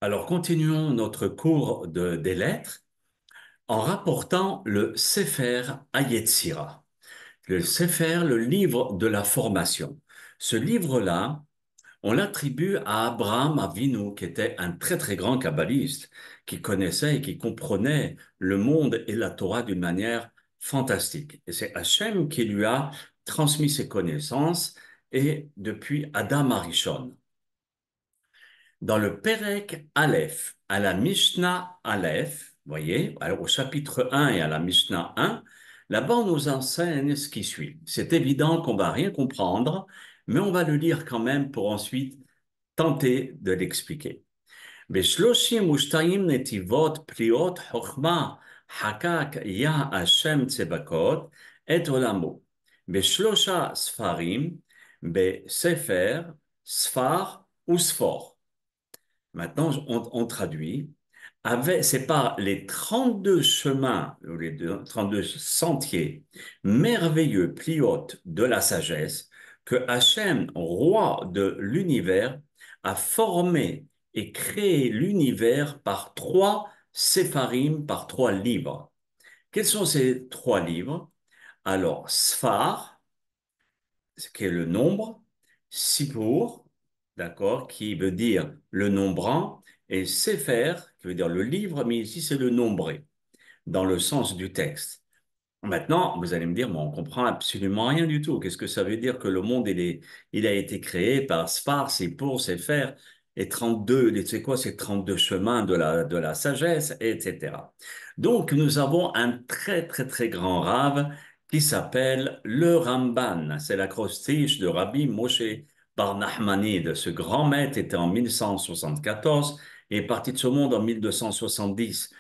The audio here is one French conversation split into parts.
Alors, continuons notre cours des lettres en rapportant le Sefer Hayetzira. Le Sefer, le livre de la formation. Ce livre-là, on l'attribue à Abraham Avinu, qui était un très très grand kabbaliste, qui connaissait et qui comprenait le monde et la Torah d'une manière fantastique. Et c'est Hachem qui lui a transmis ses connaissances et depuis Adam Arishon. Dans le Perek Aleph, à la Mishnah Aleph, vous voyez, au chapitre 1 et à la Mishnah 1, là-bas on nous enseigne ce qui suit. C'est évident qu'on va rien comprendre, mais on va le lire quand même pour ensuite tenter de l'expliquer. בשלושים ושתיים נתיבות פליאות חוכמה חקק יה השם צבקות את עולמו. בשלושה ספרים, בספר, ספר וספור. Maintenant, on traduit. C'est par les 32 chemins, ou les 32 sentiers merveilleux, pliotes de la sagesse, que Hachem, roi de l'univers, a formé et créé l'univers par trois séparim, par trois livres. Quels sont ces trois livres? Alors, Sfar, ce qui est le nombre, Sipur, d'accord, qui veut dire le nombrant, et Sefer, qui veut dire le livre, mais ici c'est le nombré, dans le sens du texte. Maintenant, vous allez me dire, mais on comprend absolument rien du tout. Qu'est-ce que ça veut dire que le monde, il a été créé par Sfar, Sipur, Sefer, et 32, tu sais quoi, c'est 32 chemins de la sagesse, etc. Donc, nous avons un très, très, très grand rave qui s'appelle le Ramban. C'est l'acrostiche de Rabbi Moshe Bar Nachmanide. Ce grand maître était en 1174 et est parti de ce monde en 1270.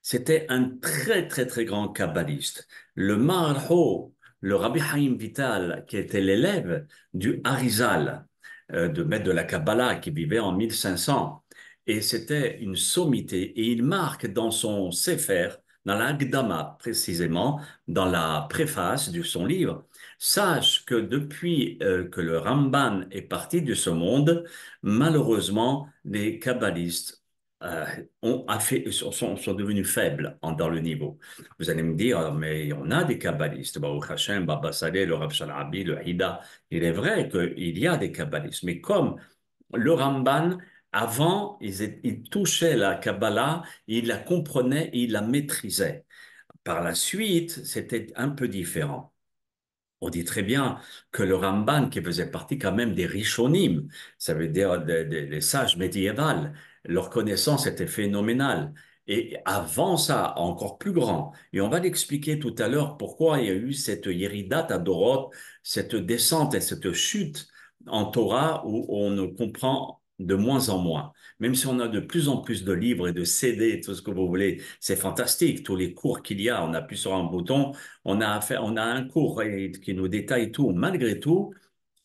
C'était un très, très, très grand kabbaliste. Le Maharho, le Rabbi Haïm Vital, qui était l'élève du Harizal, de maître de la Kabbalah, qui vivait en 1500. Et c'était une sommité. Et il marque dans son Sefer, dans l'Agdama précisément, dans la préface de son livre, sache que depuis que le Ramban est parti de ce monde, malheureusement, les kabbalistes euh, sont devenus faibles dans le niveau. Vous allez me dire, mais on a des kabbalistes, Baruch Hashem, Baba Saleh, le Rav Shalabi, le Hida. Il est vrai qu'il y a des kabbalistes, mais comme le Ramban, avant, ils touchaient la Kabbalah, ils la comprenaient et ils la maîtrisaient. Par la suite, c'était un peu différent. On dit très bien que le Ramban, qui faisait partie quand même des Rishonim, ça veut dire des sages médiévales, leur connaissance était phénoménale. Et avant ça, encore plus grand. Et on va l'expliquer tout à l'heure pourquoi il y a eu cette Yeridat Adorot, cette descente et cette chute en Torah où on ne comprend de moins en moins. Même si on a de plus en plus de livres et de CD, tout ce que vous voulez, c'est fantastique. Tous les cours qu'il y a, on appuie sur un bouton, on a un cours qui nous détaille tout. Malgré tout,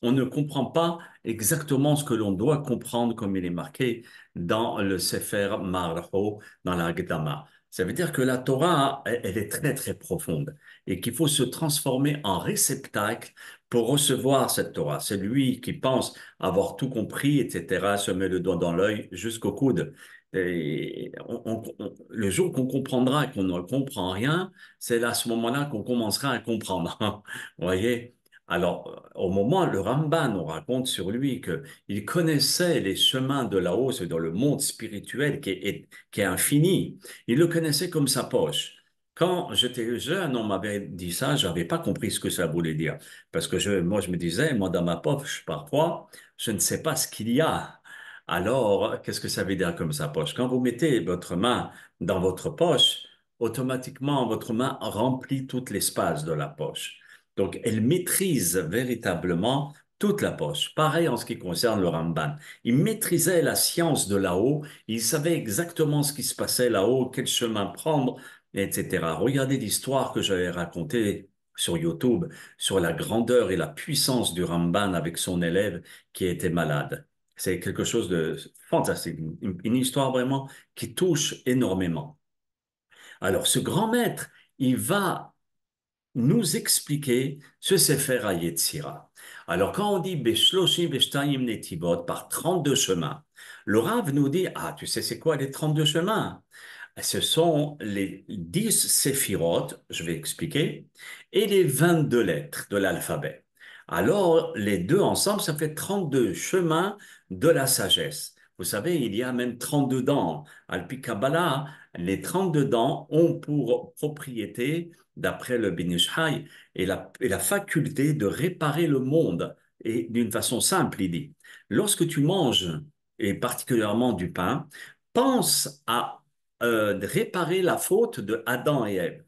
on ne comprend pas exactement ce que l'on doit comprendre comme il est marqué dans le Sefer Marho, dans la Gdama. Ça veut dire que la Torah, elle est très, très profonde et qu'il faut se transformer en réceptacle pour recevoir cette Torah. C'est lui qui pense avoir tout compris, etc., se met le doigt dans l'œil jusqu'au coude. Et le jour qu'on comprendra qu'on ne comprend rien, c'est à ce moment-là qu'on commencera à comprendre. Vous voyez? Alors, au moment, le Ramban nous raconte sur lui que il connaissait les chemins de là-haut, c'est dans le monde spirituel qui est infini. Il le connaissait comme sa poche. Quand j'étais jeune, on m'avait dit ça, j'avais pas compris ce que ça voulait dire. Parce que moi, je me disais, moi, dans ma poche, parfois, je ne sais pas ce qu'il y a. Alors, qu'est-ce que ça veut dire comme sa poche? Quand vous mettez votre main dans votre poche, automatiquement, votre main remplit tout l'espace de la poche. Donc, elle maîtrise véritablement toute la poche. Pareil en ce qui concerne le Ramban. Il maîtrisait la science de là-haut, il savait exactement ce qui se passait là-haut, quel chemin prendre, etc. Regardez l'histoire que j'avais racontée sur YouTube, sur la grandeur et la puissance du Ramban avec son élève qui était malade. C'est quelque chose de fantastique, une histoire vraiment qui touche énormément. Alors, ce grand maître, il va nous expliquer ce Sefer HaYetzira. Alors, quand on dit Beshloshim Veshtayim Netivot par 32 chemins, le Rav nous dit, ah, tu sais, c'est quoi les 32 chemins? Ce sont les 10 séphirotes, je vais expliquer, et les 22 lettres de l'alphabet. Alors, les deux ensemble, ça fait 32 chemins de la sagesse. Vous savez, il y a même 32 dents. Alpi Kabbalah, les 32 dents ont pour propriété, d'après le Ben Ish Hai, et la faculté de réparer le monde. Et d'une façon simple, il dit, lorsque tu manges, et particulièrement du pain, pense à réparer la faute de Adam et Ève.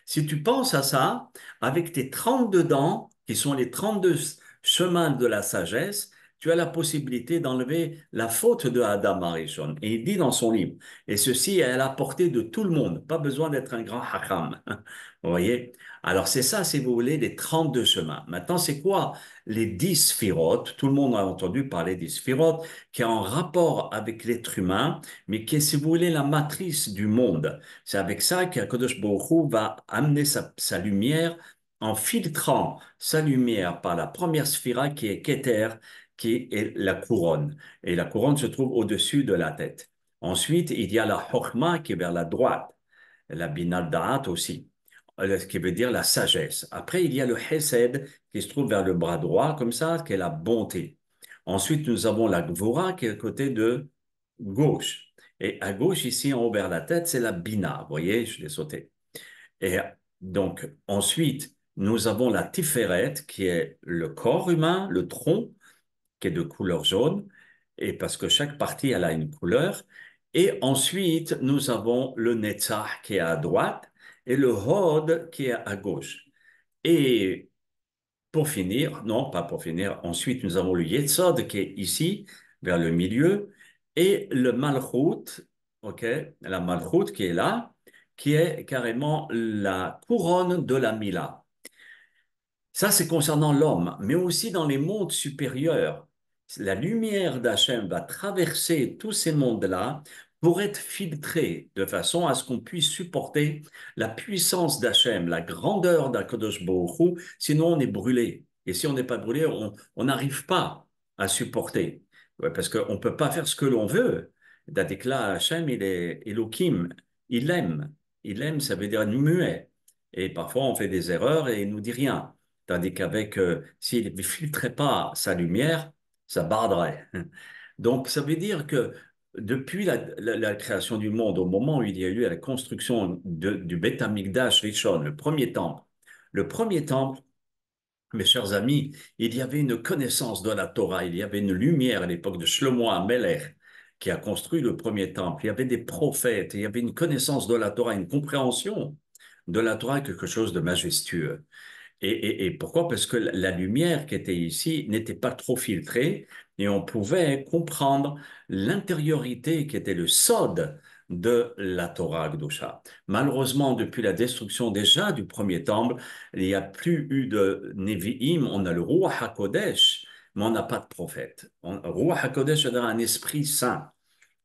Si tu penses à ça, avec tes 32 dents, qui sont les 32 chemins de la sagesse, tu as la possibilité d'enlever la faute de Adam Arishon. Et il dit dans son livre, et ceci est à la portée de tout le monde, pas besoin d'être un grand hakam. Vous voyez? Alors c'est ça, si vous voulez, les 32 chemins. Maintenant, c'est quoi les 10 sphirotes? Tout le monde a entendu parler des sphirotes, qui est en rapport avec l'être humain, mais qui est, si vous voulez, la matrice du monde. C'est avec ça qu'Akadosh Baruch Hu va amener sa lumière en filtrant sa lumière par la première sphira qui est Keter, qui est la couronne. Et la couronne se trouve au-dessus de la tête. Ensuite, il y a la Chokhmah qui est vers la droite, la Binah Da'at aussi, ce qui veut dire la sagesse. Après, il y a le Hesed qui se trouve vers le bras droit, comme ça, qui est la bonté. Ensuite, nous avons la Gvura qui est à côté de gauche. Et à gauche, ici, en haut vers la tête, c'est la Bina. Vous voyez, je l'ai sauté. Et donc, ensuite, nous avons la Tiferet, qui est le corps humain, le tronc, qui est de couleur jaune, et parce que chaque partie, elle a une couleur. Et ensuite, nous avons le Netzach, qui est à droite, et le Hod, qui est à gauche. Et pour finir, non, pas pour finir, ensuite, nous avons le Yetzod, qui est ici, vers le milieu, et le Malchut, ok, la Malchut qui est là, qui est carrément la couronne de la Mila. Ça, c'est concernant l'homme, mais aussi dans les mondes supérieurs. La lumière d'Hachem va traverser tous ces mondes-là pour être filtrée de façon à ce qu'on puisse supporter la puissance d'Hachem, la grandeur d'Akadosh Baruch Hu, sinon on est brûlé. Et si on n'est pas brûlé, on n'arrive pas à supporter. Ouais, parce qu'on ne peut pas faire ce que l'on veut. Tandis que là, Hachem, il est Elohim, il aime. Il aime, ça veut dire muet. Et parfois, on fait des erreurs et il nous dit rien. Tandis qu'avec, s'il ne filtrait pas sa lumière, ça barderait. Donc, ça veut dire que depuis la création du monde, au moment où il y a eu la construction du Beth Amikdash Rishon, le premier temple, mes chers amis, il y avait une connaissance de la Torah, il y avait une lumière à l'époque de Shlomo HaMelech, qui a construit le premier temple. Il y avait des prophètes, il y avait une connaissance de la Torah, une compréhension de la Torah, quelque chose de majestueux. Et pourquoi? Parce que la lumière qui était ici n'était pas trop filtrée et on pouvait comprendre l'intériorité qui était le sod de la Torah Kedusha. Malheureusement, depuis la destruction déjà du premier temple, il n'y a plus eu de Nevi'im, on a le Ruach HaKodesh, mais on n'a pas de prophète. Ruach HaKodesh est un esprit saint.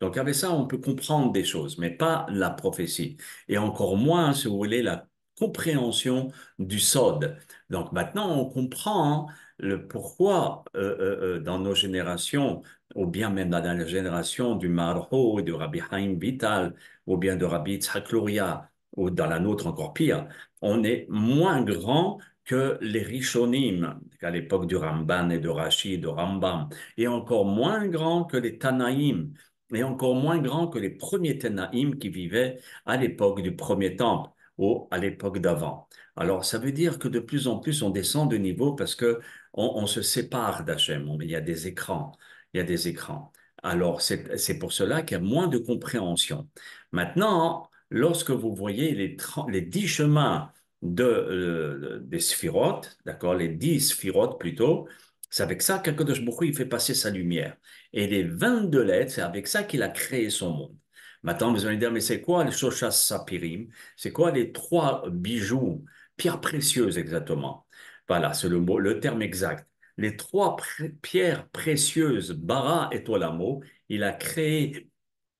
Donc avec ça, on peut comprendre des choses, mais pas la prophétie. Et encore moins, si vous voulez, la compréhension du Sod. Donc maintenant, on comprend le pourquoi dans nos générations, ou bien même dans la génération du Marho et de Rabbi Haim Vital, ou bien de Rabbi Yitzhak Luria, ou dans la nôtre encore pire, on est moins grand que les Rishonim, à l'époque du Ramban et de Rashi, de Rambam, et encore moins grand que les Tanaïm, et encore moins grand que les premiers Tanaïm qui vivaient à l'époque du premier temple ou à l'époque d'avant. Alors, ça veut dire que de plus en plus, on descend de niveau parce que on se sépare d'Hachem. Il y a des écrans. Il y a des écrans. Alors, c'est pour cela qu'il y a moins de compréhension. Maintenant, lorsque vous voyez les 10 chemins des sphirotes, d'accord, les 10 sphirotes plutôt, c'est avec ça qu'Akadosh Baruch Hu, il fait passer sa lumière. Et les 22 lettres, c'est avec ça qu'il a créé son monde. Maintenant, vous allez dire, mais c'est quoi le Shoshas Sapirim? C'est quoi les trois bijoux, pierres précieuses exactement? Voilà, c'est le mot, le terme exact. Les trois pierres précieuses, Bara et Tolamo, il a créé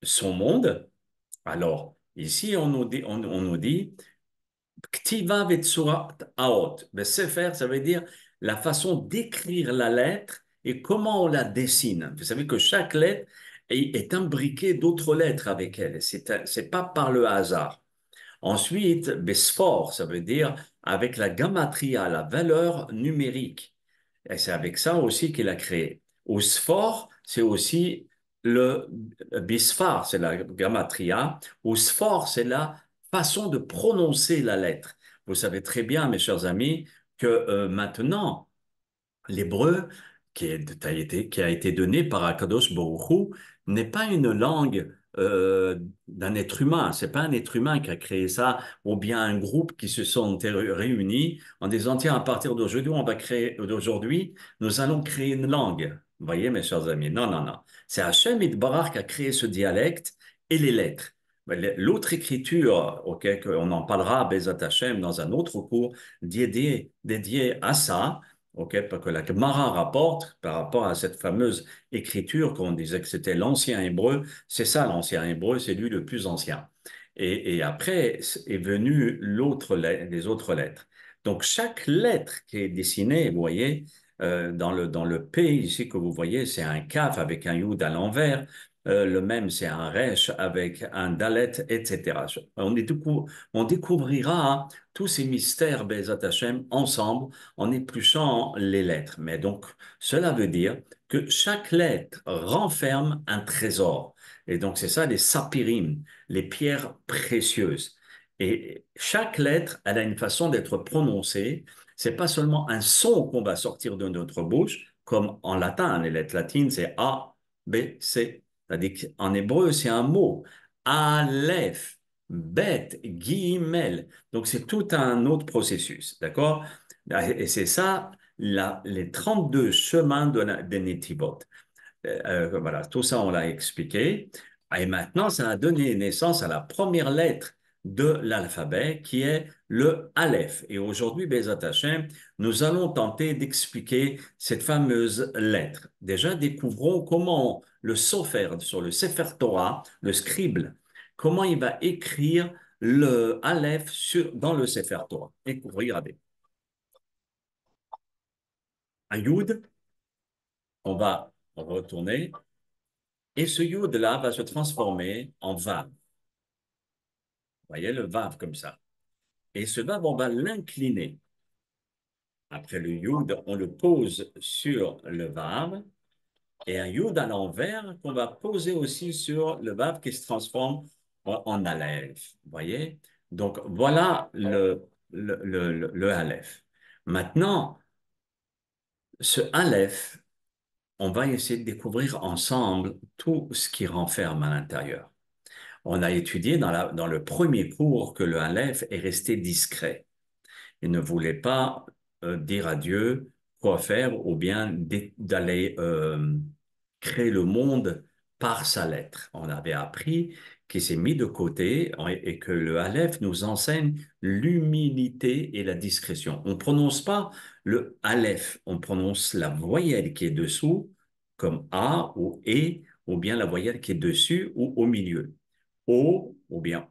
son monde. Alors, ici, on nous dit Ktiva vetsurat aot. Mais sefer, ça veut dire la façon d'écrire la lettre et comment on la dessine. Vous savez que chaque lettre est imbriquée d'autres lettres avec elle. C'est pas par le hasard. Ensuite, Besfor, ça veut dire avec la gamatria, la valeur numérique. Et c'est avec ça aussi qu'il a créé. Au Sfor, c'est aussi le Bisphar, c'est la gamatria. Au Sfor, c'est la façon de prononcer la lettre. Vous savez très bien, mes chers amis, que maintenant, l'hébreu qui a été donné par Akadosh Baruch Hu n'est pas une langue d'un être humain. C'est pas un être humain qui a créé ça, ou bien un groupe qui se sont réunis en disant, tiens, à partir d'aujourd'hui, nous allons créer une langue. Vous voyez, mes chers amis? Non, non, non. C'est Hachem Itbarach qui a créé ce dialecte et les lettres. Mais l'autre écriture, ok, on en parlera, Bezat Hachem, dans un autre cours dédié à ça, ok, parce que la Gemara rapporte par rapport à cette fameuse écriture qu'on disait que c'était l'ancien hébreu, c'est ça l'ancien hébreu, c'est lui le plus ancien. Et après est venu les autres lettres. Donc chaque lettre qui est dessinée, vous voyez, dans le P ici que vous voyez, c'est un kaf avec un yud à l'envers. Le même, c'est un resh avec un dalet, etc. On découvrira hein, tous ces mystères Bezat Hashem ensemble en épluchant les lettres. Mais donc, cela veut dire que chaque lettre renferme un trésor. Et donc, c'est ça les sapirim, les pierres précieuses. Et chaque lettre, elle a une façon d'être prononcée. C'est pas seulement un son qu'on va sortir de notre bouche, comme en latin, les lettres latines, c'est A, B, C. C'est-à-dire qu'en hébreu, c'est un mot. Aleph, Bet, Gimel. Donc, c'est tout un autre processus, d'accord? Et c'est ça, les 32 chemins des Netivot. Voilà, tout ça, on l'a expliqué. Et maintenant, ça a donné naissance à la première lettre de l'alphabet, qui est le Aleph. Et aujourd'hui, Bezat Hashem, nous allons tenter d'expliquer cette fameuse lettre. Déjà, découvrons comment le Sofer, sur le Sefer Torah, le scribe, comment il va écrire le Aleph dans le Sefer Torah. Et regardez, un Yud, on va retourner, et ce Yud-là va se transformer en Vav. Vous voyez le Vav comme ça. Et ce Vav, on va l'incliner. Après le Yud, on le pose sur le Vav. Et un Yud à l'envers qu'on va poser aussi sur le Vav qui se transforme en Aleph. Vous voyez? Donc, voilà le Aleph. Maintenant, ce Aleph, on va essayer de découvrir ensemble tout ce qui renferme à l'intérieur. On a étudié dans le premier cours que le Aleph est resté discret. Il ne voulait pas dire à Dieu quoi faire ou bien d'aller créer le monde par sa lettre. On avait appris qu'il s'est mis de côté et que le Aleph nous enseigne l'humilité et la discrétion. On ne prononce pas le Aleph, on prononce la voyelle qui est dessous, comme A ou E, ou bien la voyelle qui est dessus ou au milieu. O, ou bien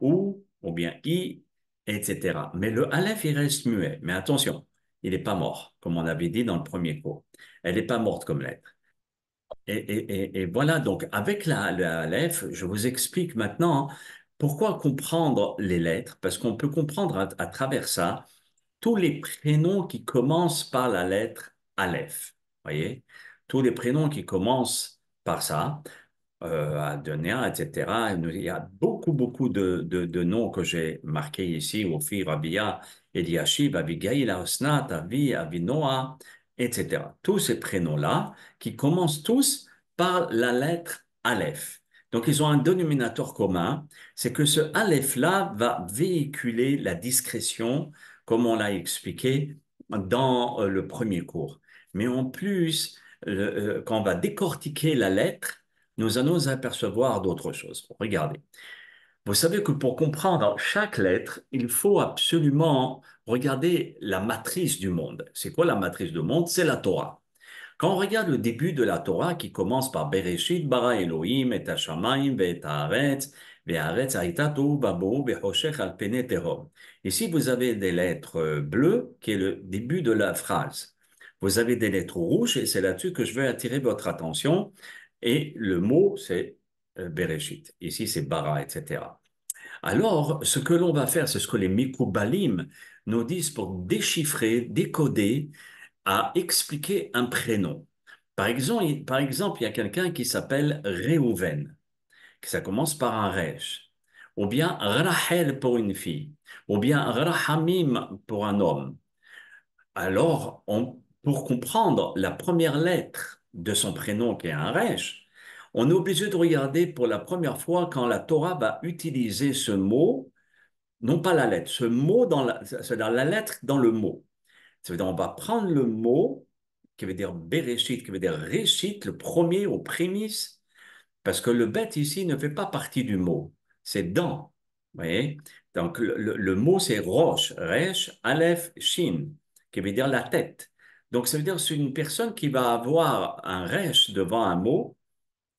I, etc. Mais le Aleph, il reste muet. Mais attention, il n'est pas mort, comme on avait dit dans le premier cours. Elle n'est pas morte comme lettre. Et voilà, donc avec le Aleph, je vous explique maintenant pourquoi comprendre les lettres, parce qu'on peut comprendre à travers ça tous les prénoms qui commencent par la lettre Aleph. Voyez? Tous les prénoms qui commencent par ça Adonia, etc. Il y a beaucoup, beaucoup de noms que j'ai marqués ici, Ophir, Rabia, Eliashib, Abigail, Osnat, Avi, Avinoa, etc. Tous ces prénoms-là qui commencent tous par la lettre Aleph. Donc, ils ont un dénominateur commun, c'est que ce Aleph-là va véhiculer la discrétion, comme on l'a expliqué dans le premier cours. Mais en plus, quand on va décortiquer la lettre, nous allons apercevoir d'autres choses. Regardez. Vous savez que pour comprendre chaque lettre, il faut absolument regarder la matrice du monde. C'est quoi la matrice du monde? C'est la Torah. Quand on regarde le début de la Torah qui commence par Bereshit, bara Elohim, et Hashamayim, et Haaretz, ve'Haaretz hayta tohu babo, ve'choshech al pene tehom. Ici, vous avez des lettres bleues, qui est le début de la phrase. Vous avez des lettres rouges, et c'est là-dessus que je veux attirer votre attention. Et le mot, c'est Bereshit. Ici, c'est bara, etc. Alors, ce que l'on va faire, c'est ce que les Mikoubalim nous disent pour déchiffrer, décoder, à expliquer un prénom. Par exemple, il y a quelqu'un qui s'appelle Réhouven, que ça commence par un Resh, ou bien Rachel pour une fille, ou bien Rahamim pour un homme. Alors, pour comprendre la première lettre de son prénom qui est un Resh, on est obligé de regarder pour la première fois quand la Torah va utiliser ce mot, non pas la lettre, ce mot c'est-à-dire la lettre dans le mot. Ça veut dire, on va prendre le mot qui veut dire Bereshit, qui veut dire Réchit, le premier aux prémices, parce que le bet ici ne fait pas partie du mot, c'est dans. Vous voyez? Donc le mot c'est Rosh, Resh, Aleph, Shin, qui veut dire la tête. Donc ça veut dire que c'est une personne qui va avoir un Resh devant un mot,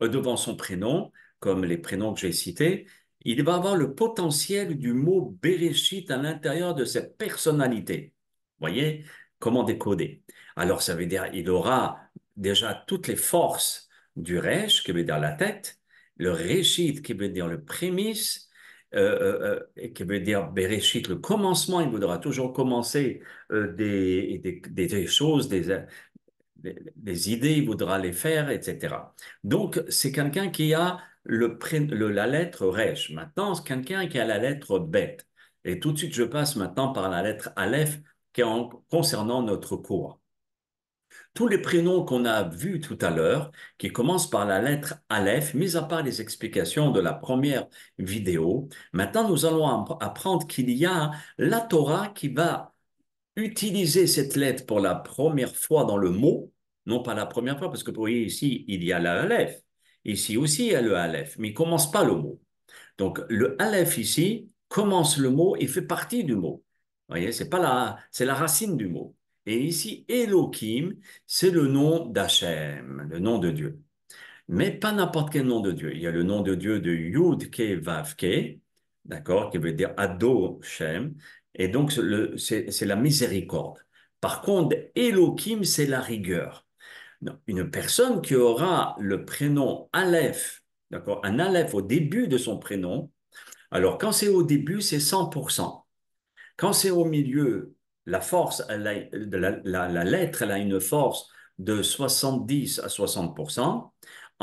devant son prénom, comme les prénoms que j'ai cités, il va avoir le potentiel du mot Bereshit à l'intérieur de cette personnalité. Vous voyez comment décoder? Alors, ça veut dire il aura déjà toutes les forces du Resh, qui veut dire la tête, le Réchit, qui veut dire le prémisse, et qui veut dire Bereshit, le commencement, il voudra toujours commencer des choses, des idées, il voudra les faire, etc. Donc, c'est quelqu'un qui a la lettre Resh. Maintenant, c'est quelqu'un qui a la lettre Bet. Et tout de suite, je passe maintenant par la lettre Aleph concernant notre cours. Tous les prénoms qu'on a vus tout à l'heure, qui commencent par la lettre Aleph, mis à part les explications de la première vidéo, maintenant nous allons apprendre qu'il y a la Torah qui va utiliser cette lettre pour la première fois dans le mot, non pas la première fois, parce que vous voyez ici, il y a la Aleph. Ici aussi, il y a le Aleph, mais il ne commence pas le mot. Donc, le Aleph ici commence le mot et fait partie du mot. Vous voyez, c'est la racine du mot. Et ici, Elohim, c'est le nom d'Hachem, le nom de Dieu. Mais pas n'importe quel nom de Dieu. Il y a le nom de Dieu de Yud Ke Vav Ke, d'accord, qui veut dire Ado Shem. Et donc, c'est la miséricorde. Par contre, Elohim, c'est la rigueur. Non, une personne qui aura le prénom Aleph, d'accord, un Aleph au début de son prénom, alors quand c'est au début, c'est 100%. Quand c'est au milieu, la force, la lettre, elle a une force de 70 à 60%.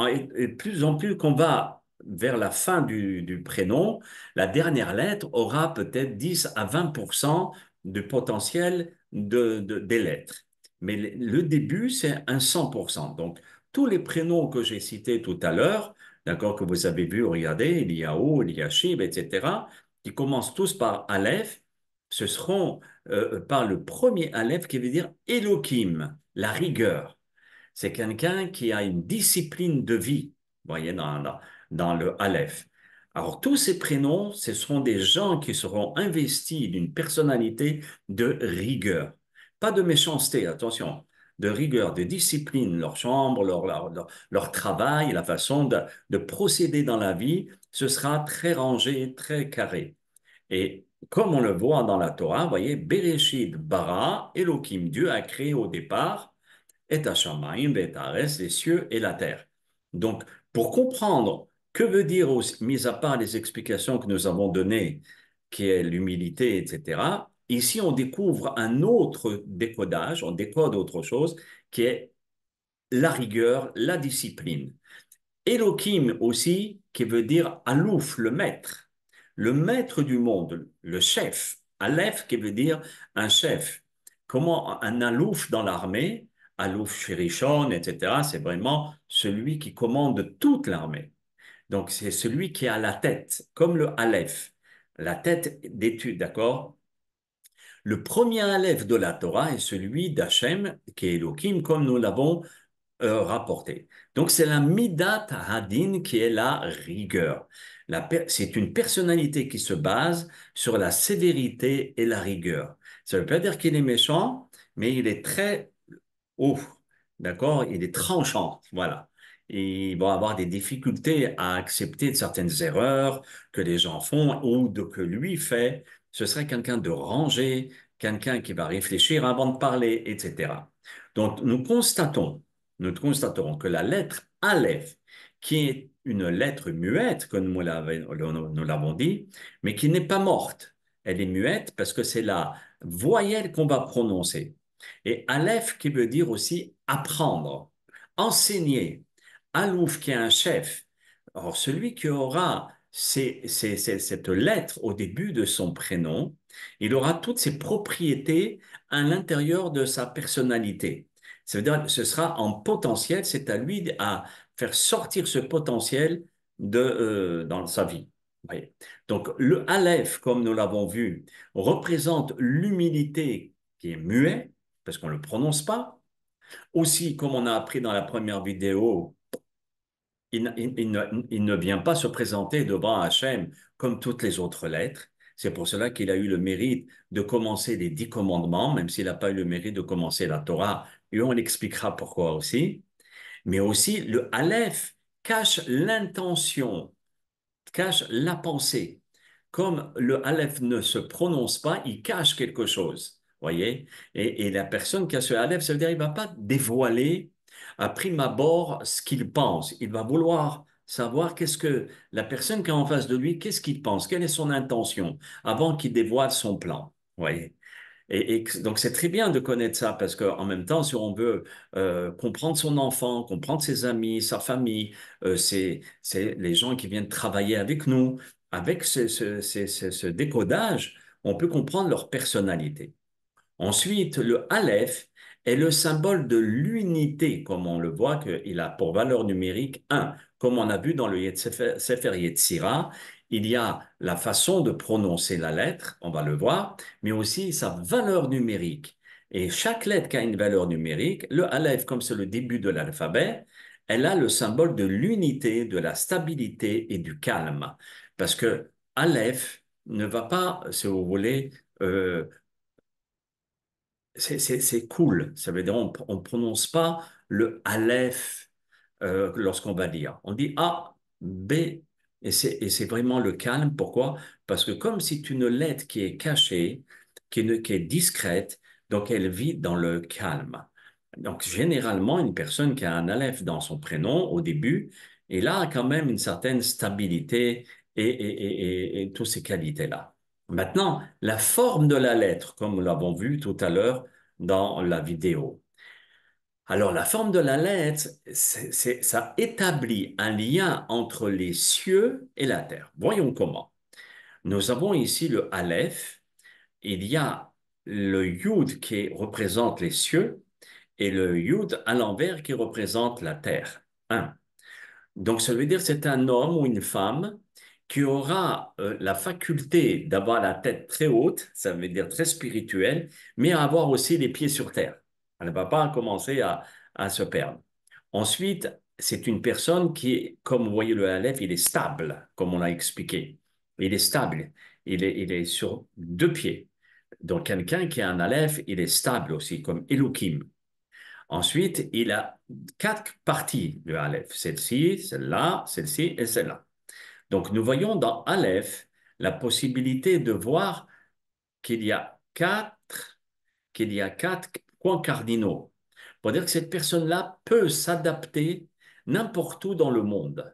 Et de plus en plus qu'on va vers la fin du prénom, la dernière lettre aura peut-être 10 à 20% de potentiel des lettres. Mais le début, c'est un 100%. Donc, tous les prénoms que j'ai cités tout à l'heure, d'accord, que vous avez vu, regardez, il y a O, il y a Shib, etc., qui commencent tous par Aleph, ce seront par le premier Aleph qui veut dire Elohim, la rigueur. C'est quelqu'un qui a une discipline de vie, vous voyez, dans le Aleph. Alors, tous ces prénoms, ce seront des gens qui seront investis d'une personnalité de rigueur. Pas de méchanceté, attention, de rigueur, de discipline, leur chambre, leur travail, la façon de procéder dans la vie, ce sera très rangé, très carré. Et comme on le voit dans la Torah, vous voyez, Bereshit bara, Elohim, Dieu a créé au départ, et Hashamayim, et Haaretz, les cieux et la terre. Donc, pour comprendre que veut dire, mis à part les explications que nous avons données, qui est l'humilité, etc., ici on découvre un autre décodage, on décode autre chose, qui est la rigueur, la discipline. Elohim aussi, qui veut dire Alouf, le maître du monde, le chef. Aleph, qui veut dire un chef. Comment un Alouf dans l'armée, Alouf Shirishon, etc., c'est vraiment celui qui commande toute l'armée. Donc, c'est celui qui a la tête, comme le Aleph, la tête d'étude, d'accord? Le premier Aleph de la Torah est celui d'Hachem, qui est Elohim, comme nous l'avons rapporté. Donc, c'est la Midat Hadin qui est la rigueur. C'est une personnalité qui se base sur la sévérité et la rigueur. Ça ne veut pas dire qu'il est méchant, mais il est très haut d'accord? Il est tranchant, voilà. Et ils vont avoir des difficultés à accepter certaines erreurs que les gens font ou que lui fait. Ce serait quelqu'un de rangé, quelqu'un qui va réfléchir avant de parler, etc. Donc, nous constaterons que la lettre Aleph, qui est une lettre muette, comme nous l'avons dit, mais qui n'est pas morte. Elle est muette parce que c'est la voyelle qu'on va prononcer. Et Aleph qui veut dire aussi apprendre, enseigner. Alouf qui est un chef. Alors celui qui aura cette lettre au début de son prénom, il aura toutes ses propriétés à l'intérieur de sa personnalité. Ça veut dire que ce sera en potentiel, c'est à lui à faire sortir ce potentiel dans sa vie. Vous voyez. Donc le Aleph, comme nous l'avons vu, représente l'humilité qui est muet, parce qu'on ne le prononce pas. Aussi, comme on a appris dans la première vidéo, il ne vient pas se présenter devant Hachem comme toutes les autres lettres. C'est pour cela qu'il a eu le mérite de commencer les 10 commandements, même s'il n'a pas eu le mérite de commencer la Torah, et on l'expliquera pourquoi aussi. Mais aussi, le Aleph cache l'intention, cache la pensée. Comme le Aleph ne se prononce pas, il cache quelque chose. Voyez? Et la personne qui a ce Aleph, ça veut dire qu'il ne va pas dévoiler à prime abord ce qu'il pense. Il va vouloir savoir qu'est-ce que la personne qui est en face de lui, qu'est-ce qu'il pense, quelle est son intention, avant qu'il dévoile son plan. Voyez? Donc c'est très bien de connaître ça parce qu'en même temps, si on veut comprendre son enfant, comprendre ses amis, sa famille, c'est les gens qui viennent travailler avec nous, avec ce décodage, on peut comprendre leur personnalité. Ensuite, le Aleph est le symbole de l'unité, comme on le voit qu'il a pour valeur numérique 1. Comme on a vu dans le Sefer Yetzira, il y a la façon de prononcer la lettre, on va le voir, mais aussi sa valeur numérique. Et chaque lettre qui a une valeur numérique, le Aleph, comme c'est le début de l'alphabet, elle a le symbole de l'unité, de la stabilité et du calme. Parce que Aleph ne va pas, si vous voulez, c'est cool. Ça veut dire on prononce pas le aleph lorsqu'on va lire. On dit A, B, et c'est vraiment le calme. Pourquoi? Parce que comme c'est une lettre qui est cachée, qui est discrète, donc elle vit dans le calme. Donc généralement, une personne qui a un aleph dans son prénom au début, elle a quand même une certaine stabilité et toutes ces qualités-là. Maintenant, la forme de la lettre, comme nous l'avons vu tout à l'heure dans la vidéo. Alors, la forme de la lettre, ça établit un lien entre les cieux et la terre. Voyons comment. Nous avons ici le Aleph. Il y a le Yud qui représente les cieux et le Yud à l'envers qui représente la terre. Un. Donc, ça veut dire que c'est un homme ou une femme qui aura la faculté d'avoir la tête très haute, ça veut dire très spirituelle, mais à avoir aussi les pieds sur terre. Elle ne va pas commencer à se perdre. Ensuite, c'est une personne qui est, comme vous voyez le Aleph, il est stable, comme on l'a expliqué. Il est stable. Il est sur 2 pieds. Donc, quelqu'un qui a un Aleph, il est stable aussi, comme Elohim. Ensuite, il a 4 parties de Aleph. Celle-ci, celle-là, celle-ci et celle-là. Donc, nous voyons dans Aleph la possibilité de voir qu'il y a quatre, qu'il y a 4 points cardinaux. Pour dire que cette personne-là peut s'adapter n'importe où dans le monde.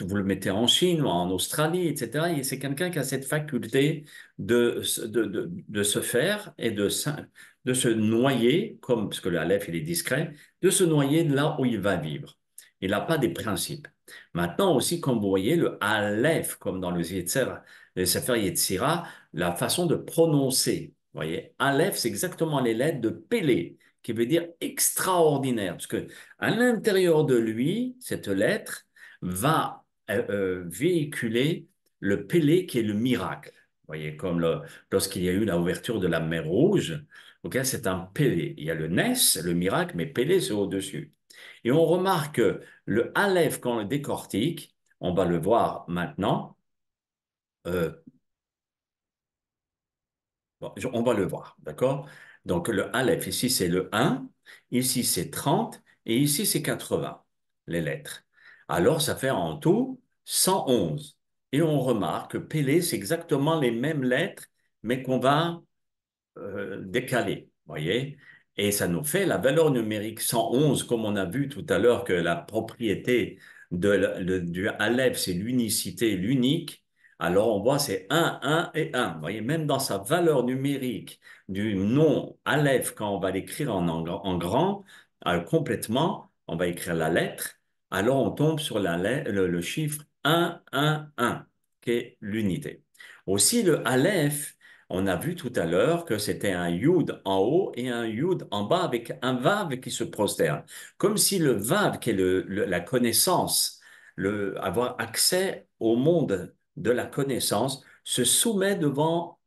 Vous le mettez en Chine ou en Australie, etc. Et c'est quelqu'un qui a cette faculté de se faire et de se noyer, comme, parce que le Aleph, il est discret, de se noyer de là où il va vivre. Il n'a pas des principes. Maintenant aussi, comme vous voyez, le Aleph, comme dans le Sefer Yetzira, la façon de prononcer. Vous voyez, Aleph, c'est exactement les lettres de Pélé, qui veut dire extraordinaire, parce que à l'intérieur de lui, cette lettre va véhiculer le Pélé qui est le miracle. Vous voyez, comme lorsqu'il y a eu la ouverture de la mer Rouge, ok, c'est un Pélé. Il y a le Nes, le miracle, mais Pélé, c'est au-dessus. Et on remarque que le Aleph, quand on le décortique, on va le voir maintenant, euh, bon, on va le voir, d'accord? Donc le Aleph, ici c'est le 1, ici c'est 30, et ici c'est 80, les lettres. Alors ça fait en tout 111. Et on remarque que Pélé, c'est exactement les mêmes lettres, mais qu'on va décalé, voyez? Et ça nous fait la valeur numérique 111, comme on a vu tout à l'heure que la propriété du Aleph, c'est l'unicité, l'unique. Alors on voit c'est un et un. Vous voyez, même dans sa valeur numérique du nom Aleph, quand on va l'écrire en grand, complètement, on va écrire la lettre, alors on tombe sur le chiffre 1, qui est l'unité. Aussi, le Aleph, on a vu tout à l'heure que c'était un yud en haut et un yud en bas avec un vav qui se prosterne. Comme si le vav, qui est la connaissance, avoir accès au monde de la connaissance, se soumet devant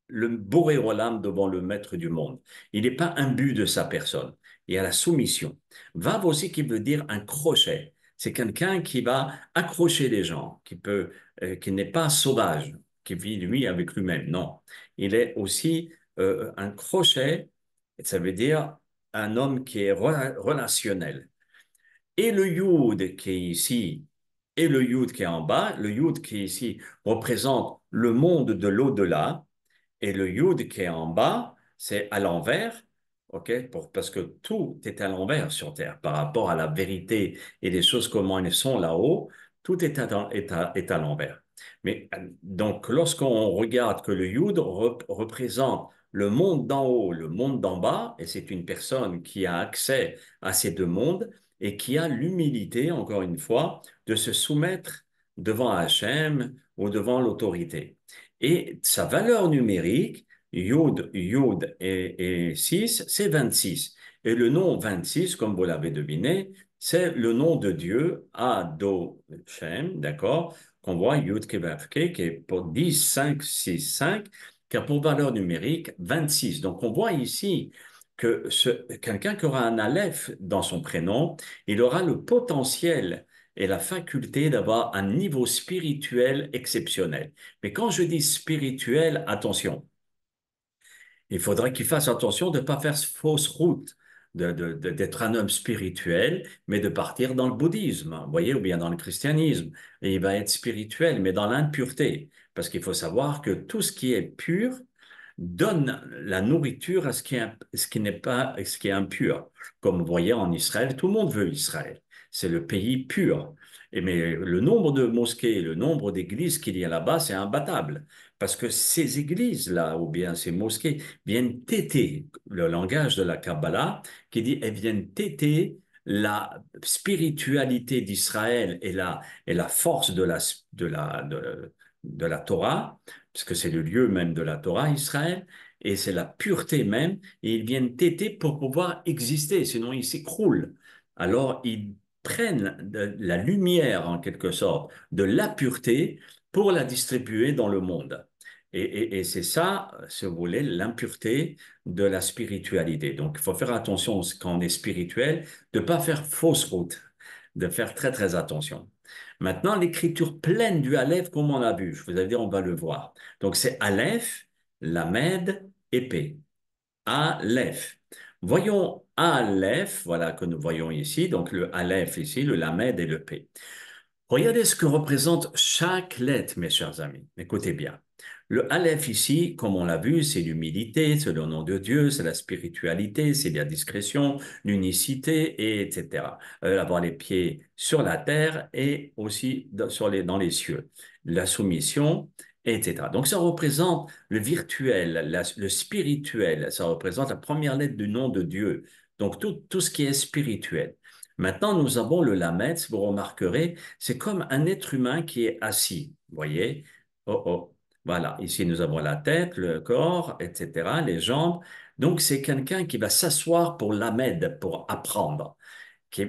le Boré Olam, devant le maître du monde. Il n'est pas imbu de sa personne. Il y a la soumission. Vav aussi qui veut dire un crochet. C'est quelqu'un qui va accrocher les gens, qui n'est pas sauvage, qui vit lui avec lui-même. Non, il est aussi un crochet. Ça veut dire un homme qui est relationnel. Et le Yud qui est ici et le Yud qui est en bas, le Yud qui est ici représente le monde de l'au-delà et le Yud qui est en bas, c'est à l'envers, ok, parce que tout est à l'envers sur Terre par rapport à la vérité et les choses comment elles sont là-haut, tout est à l'envers. Mais donc, lorsqu'on regarde que le Yud représente le monde d'en haut, le monde d'en bas, et c'est une personne qui a accès à ces deux mondes et qui a l'humilité, encore une fois, de se soumettre devant Hachem ou devant l'autorité. Et sa valeur numérique, Yud et 6, c'est 26. Et le nom 26, comme vous l'avez deviné, c'est le nom de Dieu, Adoshem, d'accord, qu'on voit Yud Kevavke, qui est pour 10, 5, 6, 5, qui a pour valeur numérique 26. Donc on voit ici que quelqu'un qui aura un Aleph dans son prénom, il aura le potentiel et la faculté d'avoir un niveau spirituel exceptionnel. Mais quand je dis spirituel, attention, il faudrait qu'il fasse attention de ne pas faire fausse route, d'être un homme spirituel, mais de partir dans le bouddhisme, vous voyez, ou bien dans le christianisme. Et il va être spirituel, mais dans l'impureté, parce qu'il faut savoir que tout ce qui est pur donne la nourriture à ce qui n'est pas, ce qui est impur. Comme vous voyez en Israël, tout le monde veut Israël. C'est le pays pur. Mais le nombre de mosquées, le nombre d'églises qu'il y a là-bas, c'est imbattable. Parce que ces églises-là, ou bien ces mosquées, viennent téter le langage de la Kabbalah, qui dit, elles viennent téter la spiritualité d'Israël et la force de la Torah, parce que c'est le lieu même de la Torah, Israël, et c'est la pureté même, et ils viennent téter pour pouvoir exister, sinon ils s'écroulent. Alors ils prennent de la lumière, en quelque sorte, de la pureté pour la distribuer dans le monde. Et c'est ça, si vous voulez, l'impureté de la spiritualité. Donc, il faut faire attention quand on est spirituel, de ne pas faire fausse route, de faire très, très attention. Maintenant, l'écriture pleine du Aleph, comme on a vu, je vous avais dit, on va le voir. Donc, c'est Aleph, Lamed et P. Aleph. Voyons Aleph, voilà que nous voyons ici, donc le Aleph ici, le Lamed et le P. Regardez ce que représente chaque lettre, mes chers amis. Écoutez bien. Le Aleph ici, comme on l'a vu, c'est l'humilité, c'est le nom de Dieu, c'est la spiritualité, c'est la discrétion, l'unicité, et etc. Avoir les pieds sur la terre et aussi dans les cieux. La soumission, etc. Donc ça représente le virtuel, le spirituel, ça représente la première lettre du nom de Dieu. Donc tout ce qui est spirituel. Maintenant, nous avons le Lamed, vous remarquerez, c'est comme un être humain qui est assis, vous voyez? Oh, oh. Voilà, ici nous avons la tête, le corps, etc., les jambes. Donc c'est quelqu'un qui va s'asseoir pour Lamed, pour apprendre.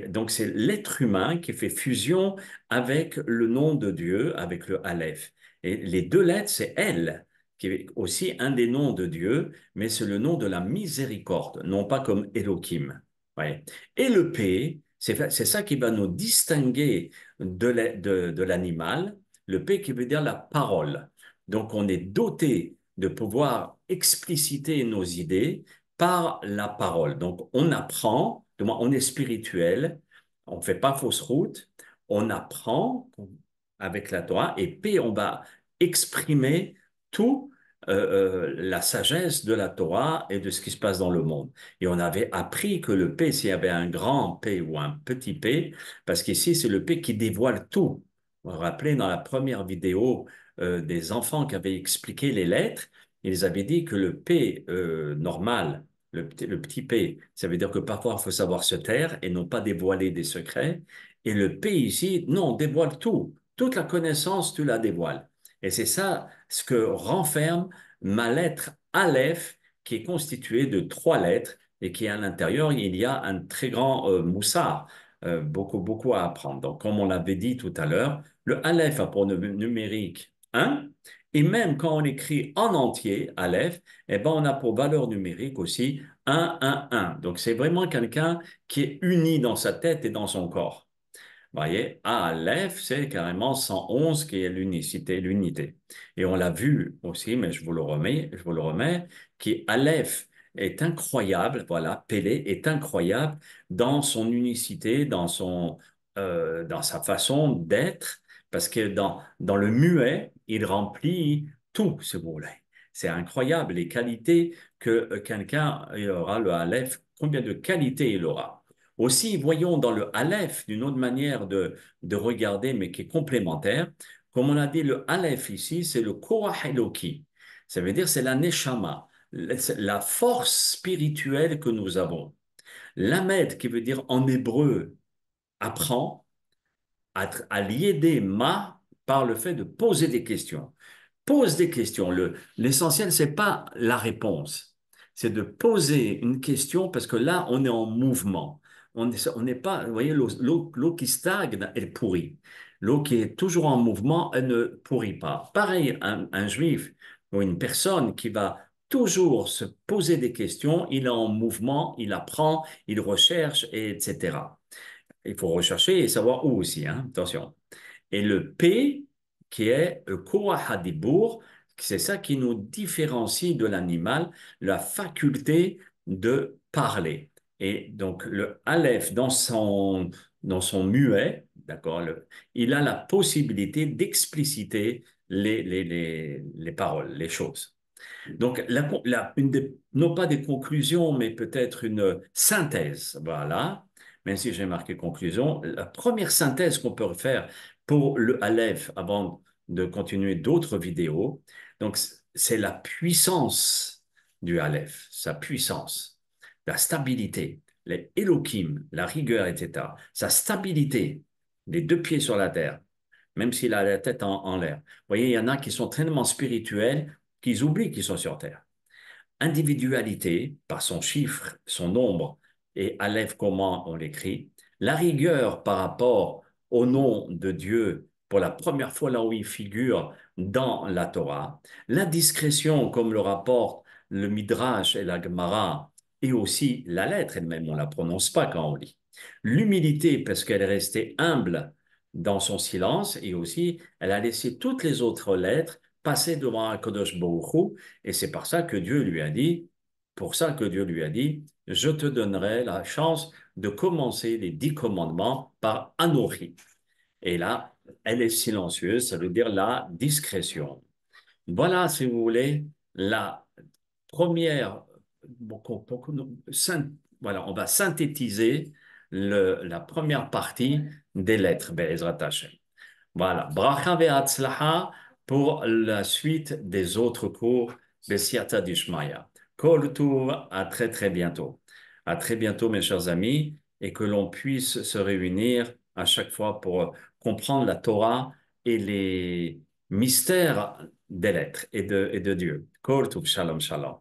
Donc c'est l'être humain qui fait fusion avec le nom de Dieu, avec le Aleph. Et les deux lettres, c'est Elle, qui est aussi un des noms de Dieu, mais c'est le nom de la miséricorde, non pas comme Elohim. Ouais. Et le P, c'est ça qui va nous distinguer de l'animal, le P qui veut dire la parole. Donc on est doté de pouvoir expliciter nos idées par la parole. Donc on apprend Donc, on est spirituel, on ne fait pas fausse route, on apprend avec la Torah, et puis on va exprimer tout la sagesse de la Torah et de ce qui se passe dans le monde. Et on avait appris que le P, s'il y avait un grand P ou un petit P, parce qu'ici, c'est le P qui dévoile tout. Vous vous rappelez, dans la première vidéo des enfants qui avaient expliqué les lettres, ils avaient dit que le P normal, le petit P, ça veut dire que parfois il faut savoir se taire et non pas dévoiler des secrets. Et le P ici, non, dévoile tout. Toute la connaissance, tu la dévoiles. Et c'est ça ce que renferme ma lettre Aleph, qui est constituée de trois lettres et qui à l'intérieur, il y a un très grand moussard, beaucoup, beaucoup à apprendre. Donc, comme on l'avait dit tout à l'heure, le Aleph a pour numérique 1, et même quand on écrit en entier Aleph, eh ben, on a pour valeur numérique aussi 1, 1, 1. Donc, c'est vraiment quelqu'un qui est uni dans sa tête et dans son corps. Vous voyez, Aleph, c'est carrément 111 qui est l'unicité, l'unité. Et on l'a vu aussi, mais je vous le remets, qui Aleph est incroyable, voilà, Pélé est incroyable dans son unicité, dans sa façon d'être, parce que dans le muet, il remplit tout, si vous voulez. C'est incroyable les qualités que quelqu'un il aura, le Aleph, combien de qualités il aura. Aussi, voyons dans le Aleph, d'une autre manière de regarder, mais qui est complémentaire. Comme on a dit, le Aleph ici, c'est le Korah Eloki. Ça veut dire c'est la Neshama, la force spirituelle que nous avons. Lamed, qui veut dire en hébreu, apprend à lier ma par le fait de poser des questions. Pose des questions. L'essentiel, c'est pas la réponse. C'est de poser une question parce que là, on est en mouvement. On n'est pas, vous voyez, l'eau qui stagne, elle pourrit. L'eau qui est toujours en mouvement, elle ne pourrit pas. Pareil, un juif ou une personne qui va toujours se poser des questions, il est en mouvement, il apprend, il recherche, etc. Il faut rechercher et savoir où aussi, hein, attention. Et le P, qui est Koa Hadibur, c'est ça qui nous différencie de l'animal, la faculté de parler. Et donc le Aleph, dans son muet, d'accord, il a la possibilité d'expliciter les paroles, les choses. Donc, non pas des conclusions, mais peut-être une synthèse. Voilà. Même si j'ai marqué conclusion, la première synthèse qu'on peut faire pour le Aleph avant de continuer d'autres vidéos, donc c'est la puissance du Aleph, sa puissance, la stabilité, les Elohim, la rigueur, etc. Sa stabilité, les deux pieds sur la terre, même s'il a la tête en l'air. Vous voyez, il y en a qui sont tellement spirituels qu'ils oublient qu'ils sont sur Terre. Individualité, par son chiffre, son nombre, et Aleph, comment on l'écrit. La rigueur par rapport au nom de Dieu, pour la première fois là où il figure dans la Torah. La discrétion, comme le rapporte le Midrash et la Gemara, et aussi la lettre elle-même, on ne la prononce pas quand on lit. L'humilité, parce qu'elle est restée humble dans son silence, et aussi elle a laissé toutes les autres lettres passer devant Akadosh Baruch Hu, et c'est pour ça que Dieu lui a dit, je te donnerai la chance de commencer les 10 commandements par Anochi. Et là, elle est silencieuse, ça veut dire la discrétion. Voilà, si vous voulez, la première, voilà, on va synthétiser la première partie des lettres, Be'ezrat Hashem. Voilà, bracha ve'atzlacha pour la suite des autres cours de Siyata Dishmaya. Kol Tuv, à très très bientôt. À très bientôt, mes chers amis, et que l'on puisse se réunir à chaque fois pour comprendre la Torah et les mystères des lettres et de Dieu. Kol Tuv, shalom, shalom.